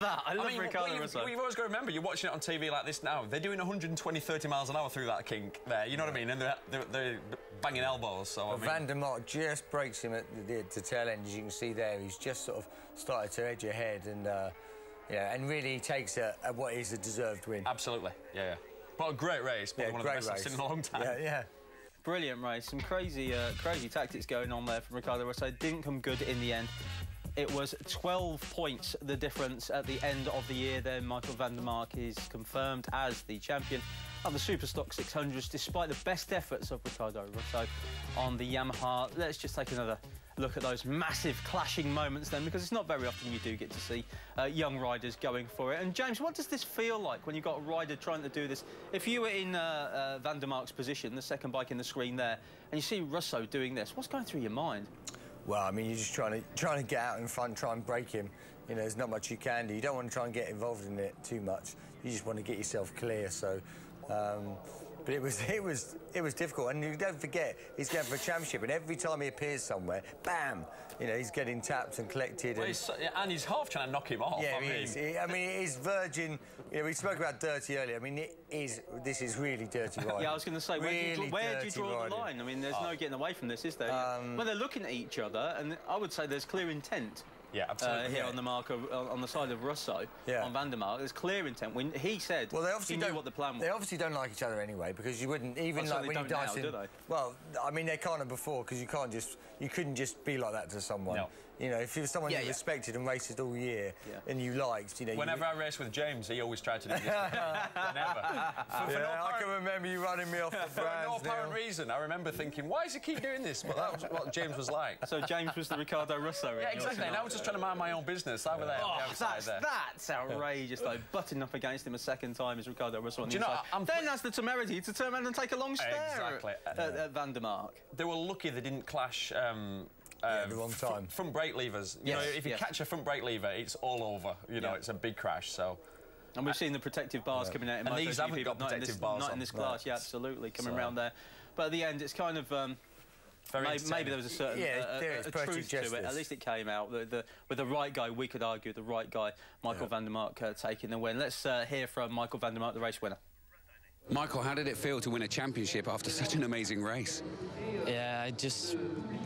that. I love Riccardo Russo. You've always got to remember, you're watching it on TV like this now. They're doing 120, 30 miles an hour through that kink there. You know what I mean? And they're banging elbows. So well, Van der Mark just breaks him at the tail end, as you can see there. He's just sort of started to edge ahead, and yeah, and really he takes what is a deserved win. Absolutely, yeah. But a great race. Probably one of the best I've seen in a long time. Yeah. Brilliant race. Some crazy tactics going on there from Riccardo Russo. It didn't come good in the end. It was 12 points, the difference at the end of the year. Then Michael van der Mark is confirmed as the champion of the Superstock 600s, despite the best efforts of Riccardo Russo on the Yamaha. Let's just take another look at those massive clashing moments then, because it's not very often you do get to see young riders going for it. And James, what does this feel like when you've got a rider trying to do this? If you were in van der Mark's position, the second bike in the screen there, and you see Russo doing this, what's going through your mind? Well, I mean, you're just trying to get out in front, try and break him. You know, there's not much you can do. You don't want to try and get involved in it too much. You just want to get yourself clear. So, but it was difficult. And you don't forget, he's going for a championship, and every time he appears somewhere, bam! You know, he's getting tapped and collected. Well, and he's half trying to knock him off. Yeah, he is. I mean, it is virgin. You know, we spoke about dirty earlier. I mean, this is really dirty riding. Yeah, I was going to say, where do you draw the line? I mean, there's no getting away from this, is there? Well, they're looking at each other, and I would say there's clear intent. Yeah, absolutely. Here on the mark on the side of Russo, on Van der Mark, there's clear intent. When he said, well, he knew what the plan was. They obviously don't like each other anyway, because you wouldn't even like when you dice in. Do they? Well, I mean, they can't have before, because you couldn't just be like that to someone. No. You know, if you were someone you respected and raced all year and you liked, you know. Whenever I raced with James, he always tried to do this. Whenever. I can remember you running me off the brands. For no apparent reason, I remember thinking, why does he keep doing this? But that was what James was like. So James was the Riccardo Russo. Yeah, exactly. And I was just trying to mind my own business over there. Oh, that's outrageous, though. Butting up against him a second time is Riccardo Russo on the inside. Then has the temerity to turn around and take a long stare at Van der Mark. They were lucky they didn't clash. The wrong time. Front brake levers. You know, if you catch a front brake lever, it's all over. You know, it's a big crash. So. And we've seen the protective bars coming out in MotoGP, these haven't got protective bars not in this class. Yeah, absolutely, coming around there. But at the end, it's kind of. Maybe there was a certain truth to it. At least it came out. With the right guy, we could argue the right guy, Michael van der Mark, taking the win. Let's hear from Michael van der Mark, the race winner. Michael, how did it feel to win a championship after such an amazing race? Yeah, I just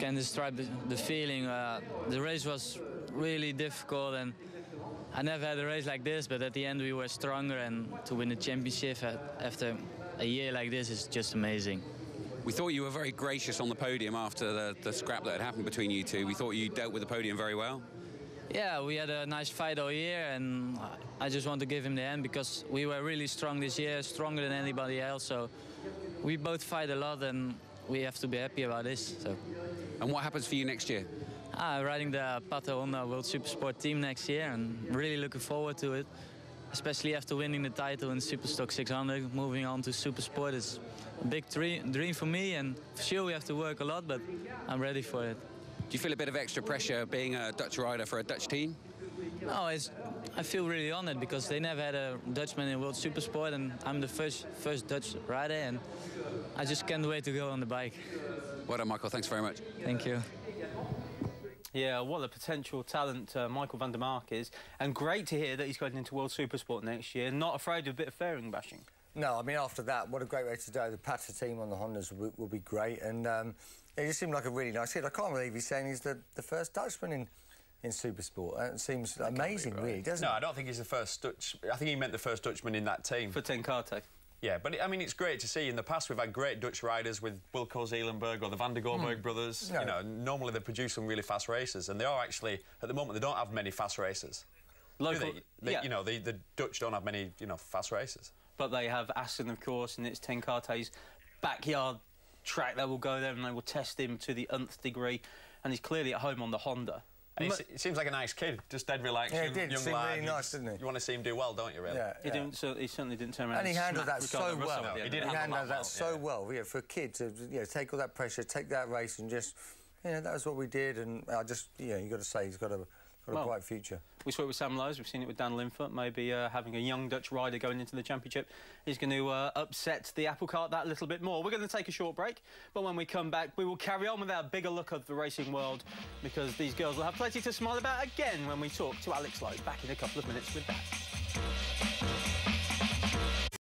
can't describe the feeling. The race was really difficult, and I never had a race like this, but at the end we were stronger, and to win a championship after a year like this is just amazing. We thought you were very gracious on the podium after the scrap that had happened between you two. We thought you dealt with the podium very well. Yeah, we had a nice fight all year, and I just want to give him the hand because we were really strong this year, stronger than anybody else. So we both fight a lot, and we have to be happy about this. So. And what happens for you next year? Riding the Pato Honda World Supersport team next year, and really looking forward to it. Especially after winning the title in Superstock 600, moving on to Supersport is a big dream for me, and for sure we have to work a lot, but I'm ready for it. Do you feel a bit of extra pressure being a Dutch rider for a Dutch team? No, I feel really honored because they never had a Dutchman in World Supersport, and I'm the first Dutch rider, and I just can't wait to go on the bike. Well done, Michael. Thanks very much. Thank you. Yeah, what a potential talent Michael van der Mark is, and great to hear that he's going into World Supersport next year, not afraid of a bit of fairing bashing. No, I mean, after that, what a great race to do. The Pata team on the Hondas will be great, and it just seemed like a really nice kid. I can't believe he's saying he's the first Dutchman in Supersport. It seems amazing, really, doesn't it? No, I don't think he's the first Dutch. I think he meant the first Dutchman in that team. For Ten Kate. Yeah, but I mean, it's great to see. In the past, we've had great Dutch riders with Wilco Zeelenberg or the Van der Goorberg brothers. You know, normally they produce some really fast races, and they are actually, at the moment, they don't have many fast races. Local, you know, the Dutch don't have many, fast races. But they have Aston, of course, and it's Ten Kate's backyard track. They will go there and they will test him to the nth degree, and he's clearly at home on the Honda. And he seems like a nice kid, just dead relaxed, young lad. Really nice, didn't he? You want to see him do well, don't you, really? Yeah. He certainly didn't turn around and he handled that so well. No, he handled that so well. Yeah, for a kid to take all that pressure, take that race, and just that was what we did. And I just you got to say he's got a got a bright future. We saw it with Sam Lowes, we've seen it with Dan Linfoot. Maybe having a young Dutch rider going into the championship is going to upset the apple cart that little bit more. We're going to take a short break, but when we come back, we will carry on with our bigger look of the racing world, because these girls will have plenty to smile about again when we talk to Alex Lowe. Back in a couple of minutes with that.